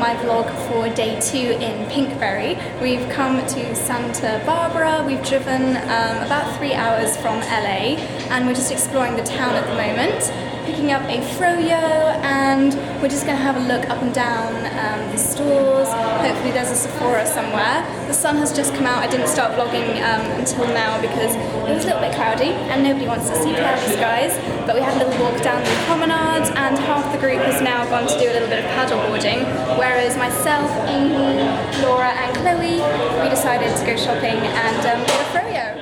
my vlog for day 2 in Pinkberry. We've come to Santa Barbara. We've driven about 3 hours from LA and we're just exploring the town at the moment, picking up a froyo, and we're just going to have a look up and down the stores. Hopefully there's a Sephora somewhere. The sun has just come out. I didn't start vlogging until now because it was a little bit cloudy and nobody wants to see cloudy skies, but we had a little walk down the promenade and half the group has now gone to do a little bit of paddle boarding, whereas myself, Amy, Laura and Chloe, we decided to go shopping and get a froyo.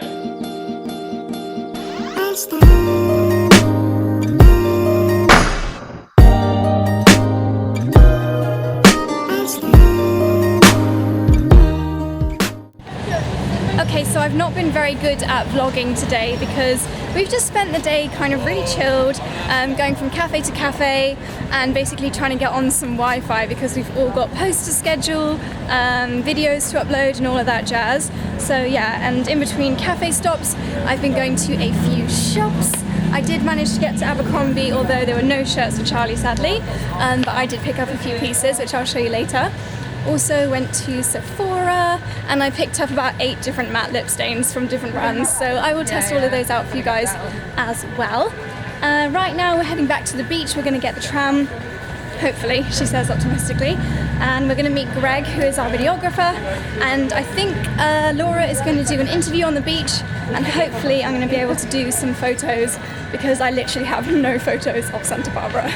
Okay, so I've not been very good at vlogging today because we've just spent the day kind of really chilled, going from cafe to cafe and basically trying to get on some Wi-Fi because we've all got posts to schedule, videos to upload and all of that jazz. So yeah, and in between cafe stops I've been going to a few shops. I did manage to get to Abercrombie, although there were no shirts for Charlie sadly, but I did pick up a few pieces which I'll show you later. Also went to Sephora and I picked up about 8 different matte lip stains from different brands, so I will test all of those out for you guys as well. Right now we're heading back to the beach. We're going to get the tram, hopefully, she says optimistically, and we're going to meet Greg, who is our videographer, and I think Laura is going to do an interview on the beach, and hopefully I'm going to be able to do some photos because I literally have no photos of Santa Barbara.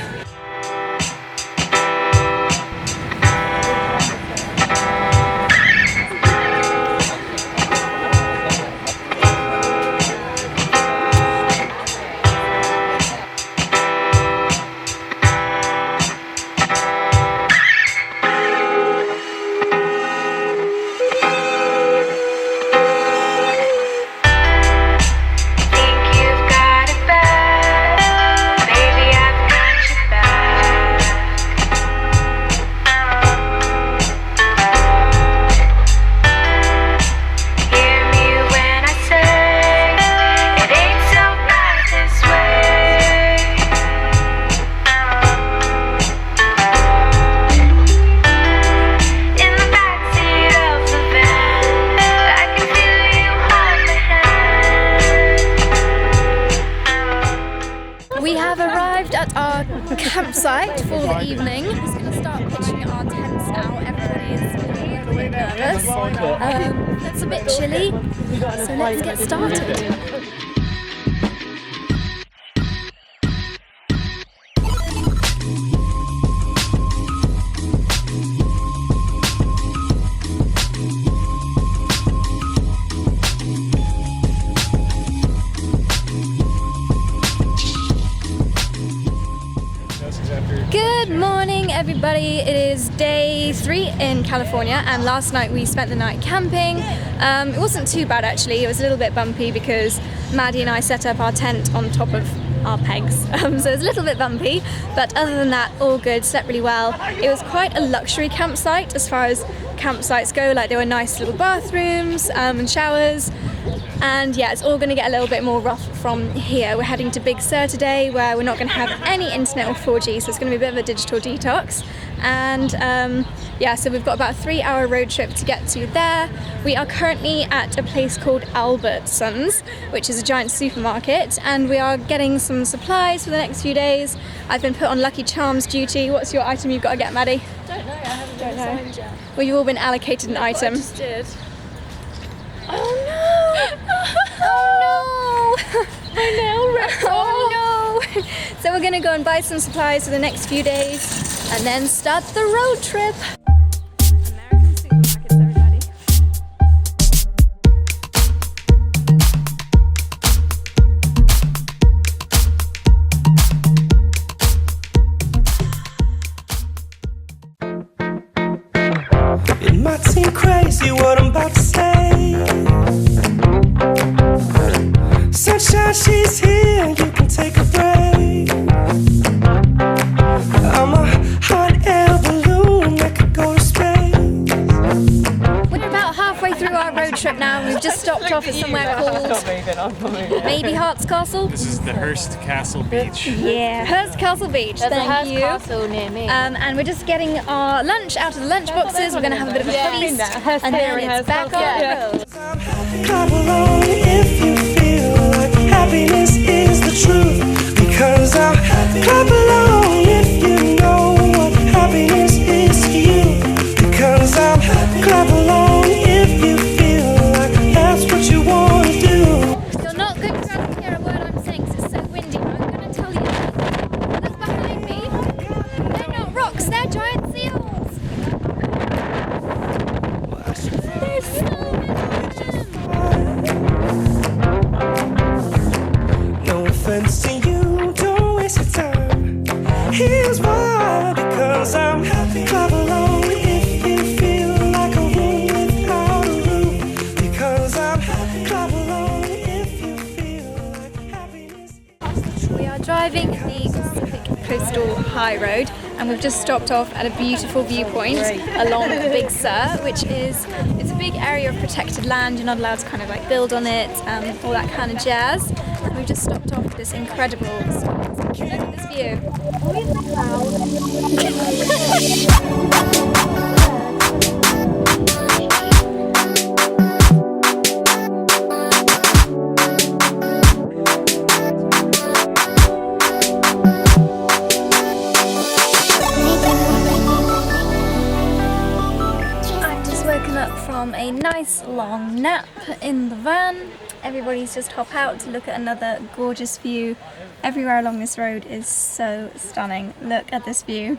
We have arrived at our campsite for the evening. We're just going to start pitching our tents now. Everybody is a little bit nervous. It's a bit chilly, so let's get started. Good morning everybody, it is day 3 in California and last night we spent the night camping. It wasn't too bad actually, it was a little bit bumpy because Maddie and I set up our tent on top of our pegs, so it was a little bit bumpy, but other than that all good, slept really well. It was quite a luxury campsite as far as campsites go, like there were nice little bathrooms and showers. And yeah, it's all going to get a little bit more rough from here. We're heading to Big Sur today where we're not going to have any internet or 4G, so it's going to be a bit of a digital detox. And yeah, so we've got about a 3-hour road trip to get to there. We are currently at a place called Albertsons, which is a giant supermarket, and we are getting some supplies for the next few days. I've been put on Lucky Charms duty. What's your item you've got to get, Maddie? Don't know, I haven't been assigned yet. Well, you've all been allocated an item. I just did. Oh no! Oh no! My nail ripped off. Oh no! So we're gonna go and buy some supplies for the next few days and then start the road trip. American supermarkets, everybody. It might seem crazy what I'm about to say. Sunshine, she's here, you can take a break. I'm a hot air balloon that could go to space. We're about halfway through our road trip now. We've just stopped off at somewhere called maybe Hart's Castle. This is the Hearst Castle Beach. Yeah, Hearst Castle Beach. There's a Thank Hearst you. Castle near me. And we're just getting our lunch out of the lunch boxes. We're going to have a bit of a feast, and then it's back on the road. Clap along if you feel like happiness is the truth. Because I'm clap along if you know what happiness is to you. Because I'm clap along if you feel like that's what you want to do. You're not going to be able to hear a word I'm saying because it's so windy, but I'm going to tell you. Look behind me. They're not rocks, they're giant seals. There's so many of them. No offense to you, don't waste your time. Here's why, because I'm happy. Clap along if you feel like a room without a roof. Because I'm happy. Clap along if you feel like happiness. We are driving the Pacific Coastal High Road, and we've just stopped off at a beautiful viewpoint along the Big Sur, which is, it's a big area of protected land. You're not allowed to kind of like build on it, all that kind of jazz. And we've just stopped off at this incredible spot. Look at this view. I've just woken up from a nice long nap in the van. Everybody's just hopped out to look at another gorgeous view. Everywhere along this road is so stunning. Look at this view.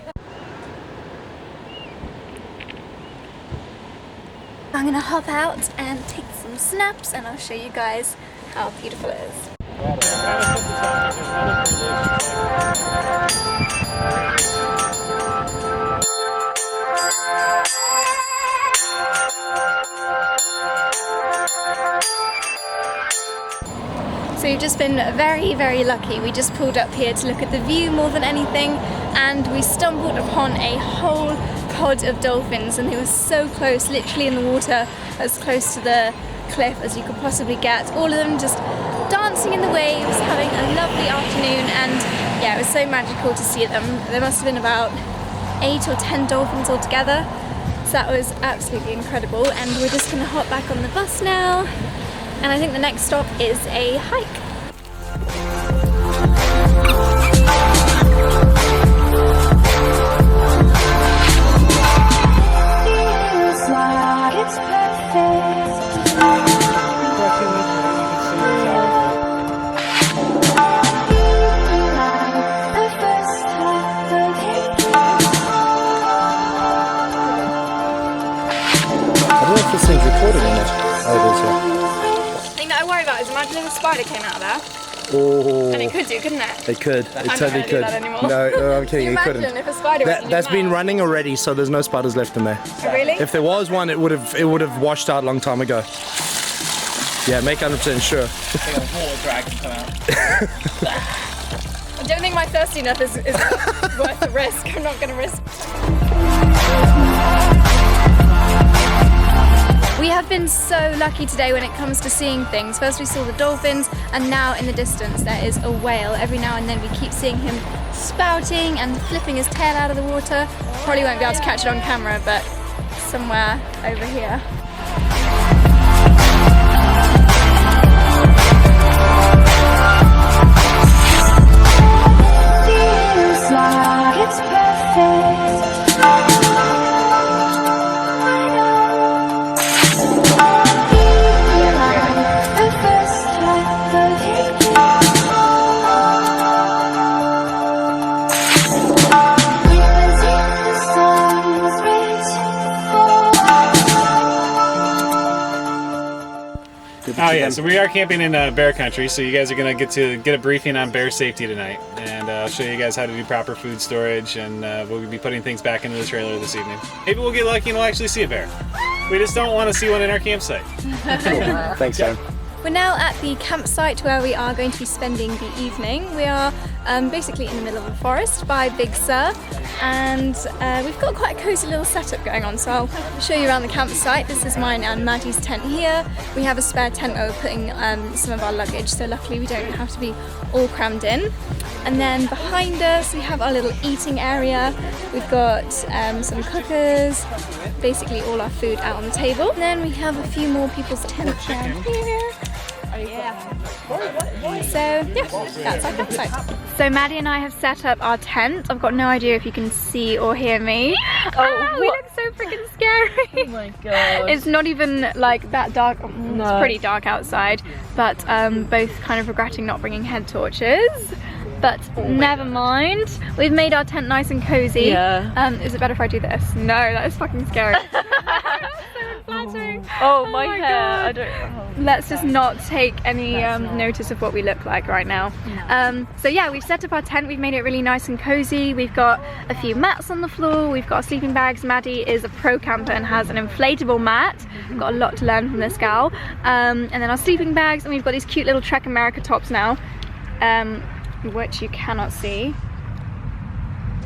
I'm gonna hop out and take some snaps, and I'll show you guys how beautiful it is. So we've just been very, very lucky. We just pulled up here to look at the view more than anything, and we stumbled upon a whole pod of dolphins, and they were so close, literally in the water, as close to the cliff as you could possibly get. All of them just dancing in the waves, having a lovely afternoon, and yeah, it was so magical to see them. There must have been about 8 or 10 dolphins altogether, so that was absolutely incredible. And we're just gonna hop back on the bus now. And I think the next stop is a hike. I don't know if this thing's recording or not. Oh, it is, yeah. The thing that I worry about is imagine if a spider came out of there. Oh, And it could do, couldn't it? it could. It I'm not totally gonna do could. that anymore. No, I'm kidding. Can you It couldn't. imagine if a spider went in your That's been mouth? running already, so there's no spiders left in there. Oh, really? If there was one, it would have washed out a long time ago. Yeah, make 100% sure. I don't think my thirstiness is worth the risk. I'm not going to risk. We have been so lucky today when it comes to seeing things. First we saw the dolphins, and now in the distance there is a whale. Every now and then we keep seeing him spouting and flipping his tail out of the water. Probably won't be able to catch it on camera, but somewhere over here. Oh yeah, so we are camping in bear country, so you guys are gonna get a briefing on bear safety tonight, and I'll show you guys how to do proper food storage, and we'll be putting things back into the trailer this evening. Maybe we'll get lucky and we'll actually see a bear. We just don't want to see one in our campsite. Thanks, Sam. We're now at the campsite where we are going to be spending the evening. We are basically in the middle of the forest by Big Sur, and we've got quite a cozy little setup going on, so I'll show you around the campsite. This is mine and Maddie's tent here. We have a spare tent where we're putting some of our luggage, so luckily we don't have to be all crammed in. And then behind us we have our little eating area. We've got some cookers, basically all our food out on the table. And then we have a few more people's tents down here. So yeah, that's our campsite. So Maddie and I have set up our tent. I've got no idea if you can see or hear me. Oh, we look so freaking scary. Oh my god. It's not even like that dark. No. It's pretty dark outside, but both kind of regretting not bringing head torches. But never mind. We've made our tent nice and cozy. Yeah. Is it better if I do this? No, that is fucking scary. Unflattering. Oh, my hair. God. I don't. Let's just not take any notice of what we look like right now. So yeah, we've set up our tent. We've made it really nice and cozy. We've got a few mats on the floor. We've got our sleeping bags. Maddie is a pro camper and has an inflatable mat. We've got a lot to learn from this gal. And then our sleeping bags, and we've got these cute little Trek America tops now. Which you cannot see.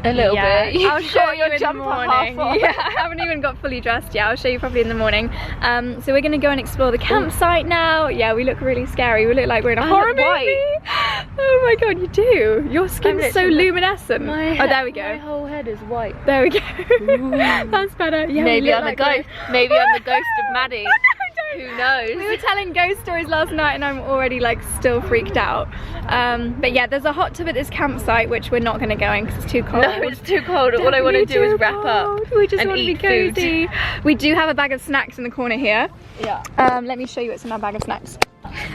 A little bit. You've I'll show got you your in jumper the morning. half on. Yeah, I haven't even got fully dressed yet. I'll show you probably in the morning. So we're gonna go and explore the campsite now. Yeah, we look really scary. We look like we're in a horror movie. Oh my god, you do. Your skin's so luminescent. Oh, there we go. My whole head is white. There we go. That's better. Yeah, Maybe I'm like the ghost. Maybe I'm the ghost of Maddie. Who knows? We were telling ghost stories last night and I'm already like still freaked out. But yeah, there's a hot tub at this campsite which we're not going to go in because it's too cold. No, it's too cold. All I want to do is wrap up. We just and want to be eat cozy. We do have a bag of snacks in the corner here. Yeah. Let me show you what's in our bag of snacks.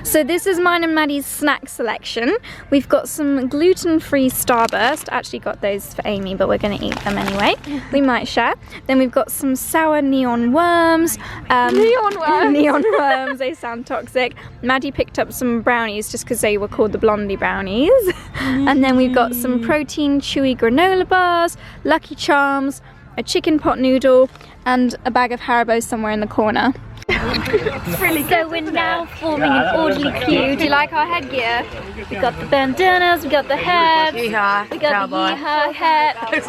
So this is mine and Maddie's snack selection. We've got some gluten-free Starburst. Actually got those for Amy, but we're going to eat them anyway. We might share. Then we've got some sour neon worms. Neon worms? Neon worms, they sound toxic. Maddie picked up some brownies just because they were called the Blondie brownies. And then we've got some protein chewy granola bars, Lucky Charms, a chicken pot noodle, and a bag of Haribo somewhere in the corner. Really so we're now forming an orderly queue. Do you like our headgear? We got the bandanas, we got the hats, we got the yeehaw hat, and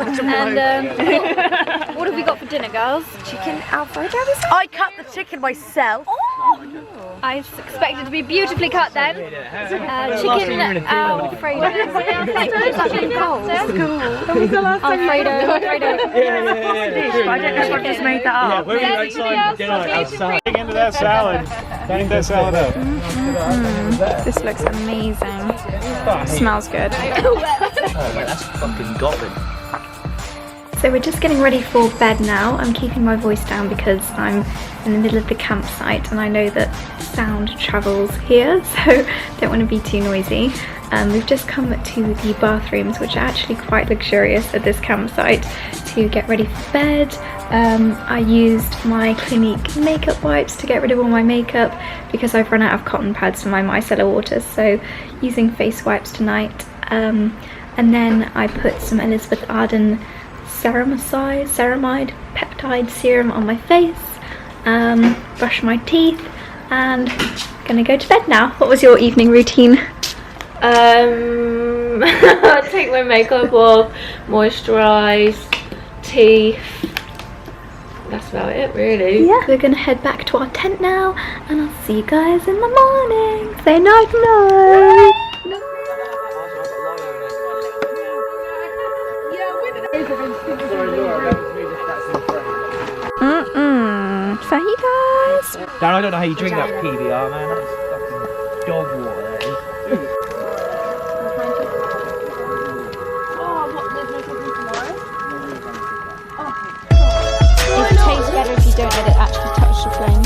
what have we got for dinner, girls? chicken Alfredo. I cut the chicken myself. Oh, I expected to be beautifully cut then. Chicken Alfredo. It's actually cold. Alfredo. I don't know if I've just made that up. We're outside. Dig into that salad. Bang that salad up. This looks amazing. Smells good. Oh man, that's fucking goblin. So we're just getting ready for bed now. I'm keeping my voice down because I'm in the middle of the campsite and I know that sound travels here, so don't want to be too noisy. We've just come to the bathrooms, which are actually quite luxurious at this campsite, to get ready for bed. I used my Clinique makeup wipes to get rid of all my makeup because I've run out of cotton pads for my micellar waters, so using face wipes tonight. And then I put some Elizabeth Arden ceramide peptide serum on my face, brush my teeth, and gonna go to bed now. What was your evening routine? Take my makeup off, moisturise, teeth. That's about it, really. Yeah, we're gonna head back to our tent now, and I'll see you guys in the morning. Say night night. Fajitas. Dan, I don't know how you drink that PBR, man. That's fucking dog water. That is. It tastes better if you don't let it actually touch the flame.